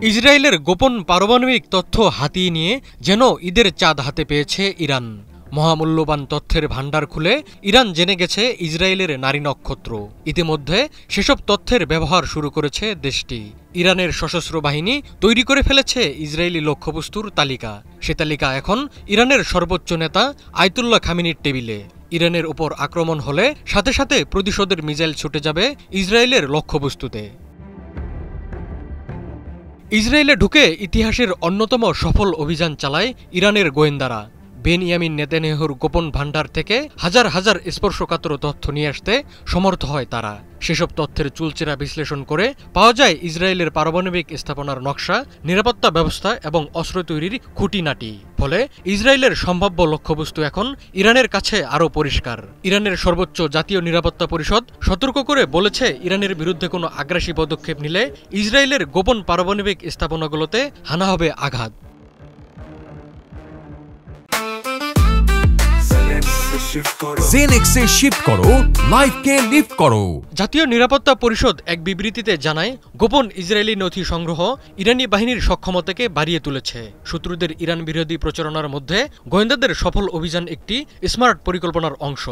ইসরায়েলের গোপন পারমাণবিক তথ্য হাতিয়ে নিয়ে যেন ঈদের চাঁদ হাতে পেয়েছে ইরান। মহামূল্যবান তথ্যের ভাণ্ডার খুলে ইরান জেনে গেছে ইসরায়েলের নারী নক্ষত্র। ইতিমধ্যে সেসব তথ্যের ব্যবহার শুরু করেছে দেশটি। ইরানের সশস্ত্র বাহিনী তৈরি করে ফেলেছে ইসরায়েলি লক্ষ্যবস্তুর তালিকা। সে তালিকা এখন ইরানের সর্বোচ্চ নেতা আয়াতুল্লাহ খামেনির টেবিলে। ইরানের উপর আক্রমণ হলে সাথে সাথে প্রতিশোধের মিসাইল ছুটে যাবে ইসরায়েলের লক্ষ্যবস্তুতে। ইসরায়েলে ঢুকে ইতিহাসের অন্যতম সফল অভিযান চালায় ইরানের গোয়েন্দারা। বেনিয়ামিন নেতানিয়াহুর গোপন ভাণ্ডার থেকে হাজার হাজার স্পর্শকাতর তথ্য নিয়ে আসতে সমর্থ হয় তারা। সেসব তথ্যের চুলচেরা বিশ্লেষণ করে পাওয়া যায় ইসরায়েলের পারমাণবিক স্থাপনার নকশা, নিরাপত্তা ব্যবস্থা এবং অস্ত্র তৈরির খুঁটিনাটি। ফলে ইসরায়েলের সম্ভাব্য লক্ষ্যবস্তু এখন ইরানের কাছে আরও পরিষ্কার। ইরানের সর্বোচ্চ জাতীয় নিরাপত্তা পরিষদ সতর্ক করে বলেছে, ইরানের বিরুদ্ধে কোনো আগ্রাসী পদক্ষেপ নিলে ইসরায়েলের গোপন পারমাণবিক স্থাপনাগুলোতে হানা হবে আঘাত। জেনেক্সে শিফট করো, লাইফকে লিফট করো। জাতীয় নিরাপত্তা পরিষদ এক বিবৃতিতে জানায়, গোপন ইসরায়েলি নথি সংগ্রহ ইরানি বাহিনীর সক্ষমতাকে বাড়িয়ে তুলেছে। শত্রুদের ইরান বিরোধী প্রচারণার মধ্যে গোয়েন্দাদের সফল অভিযান একটি স্মার্ট পরিকল্পনার অংশ।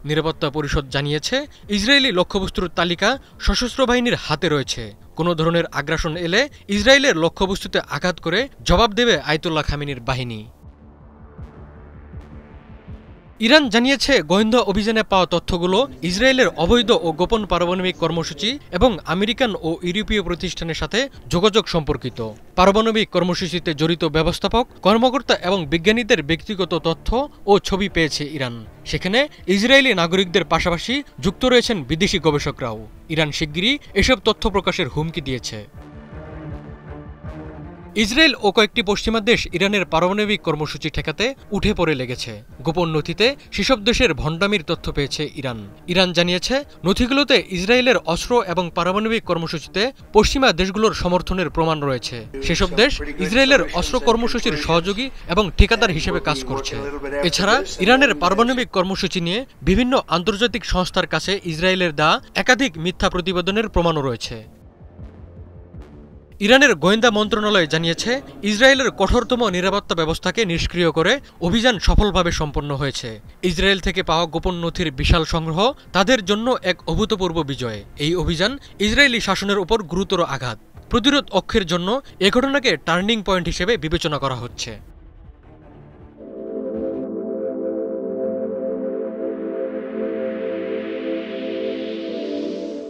নিরাপত্তা পরিষদ জানিয়েছে, ইসরায়েলি লক্ষ্যবস্তুর তালিকা সশস্ত্র বাহিনীর হাতে রয়েছে। কোনো ধরনের আগ্রাসন এলে ইসরায়েলের লক্ষ্যবস্তুতে আঘাত করে জবাব দেবে আয়াতুল্লাহ খামেনির বাহিনী। ইরান জানিয়েছে, গোয়েন্দা অভিযানে পাওয়া তথ্যগুলো ইসরায়েলের অবৈধ ও গোপন পারমাণবিক কর্মসূচি এবং আমেরিকান ও ইউরোপীয় প্রতিষ্ঠানের সাথে যোগাযোগ সম্পর্কিত। পারমাণবিক কর্মসূচিতে জড়িত ব্যবস্থাপক, কর্মকর্তা এবং বিজ্ঞানীদের ব্যক্তিগত তথ্য ও ছবি পেয়েছে ইরান। সেখানে ইসরায়েলি নাগরিকদের পাশাপাশি যুক্ত রয়েছেন বিদেশি গবেষকরাও। ইরান শিগগিরই এসব তথ্য প্রকাশের হুমকি দিয়েছে। ইসরায়েল ও কয়েকটি পশ্চিমা দেশ ইরানের পারমাণবিক কর্মসূচি ঠেকাতে উঠে পড়ে লেগেছে। গোপন নথিতে সেসব দেশের ভণ্ডামির তথ্য পেয়েছে ইরান। ইরান জানিয়েছে, নথিগুলোতে ইসরায়েলের অস্ত্র এবং পারমাণবিক কর্মসূচিতে পশ্চিমা দেশগুলোর সমর্থনের প্রমাণ রয়েছে। সেসব দেশ ইসরায়েলের অস্ত্র কর্মসূচির সহযোগী এবং ঠিকাদার হিসেবে কাজ করছে। এছাড়া ইরানের পারমাণবিক কর্মসূচি নিয়ে বিভিন্ন আন্তর্জাতিক সংস্থার কাছে ইসরায়েলের দেওয়া একাধিক মিথ্যা প্রতিবেদনের প্রমাণও রয়েছে। ইরানের গোয়েন্দা মন্ত্রণালয় জানিয়েছে, ইসরায়েলের কঠোরতম নিরাপত্তা ব্যবস্থাকে নিষ্ক্রিয় করে অভিযান সফলভাবে সম্পন্ন হয়েছে। ইসরায়েল থেকে পাওয়া গোপন নথির বিশাল সংগ্রহ তাদের জন্য এক অভূতপূর্ব বিজয়। এই অভিযান ইসরায়েলি শাসনের উপর গুরুতর আঘাত। প্রতিরোধ অক্ষের জন্য এ ঘটনাকে টার্নিং পয়েন্ট হিসেবে বিবেচনা করা হচ্ছে।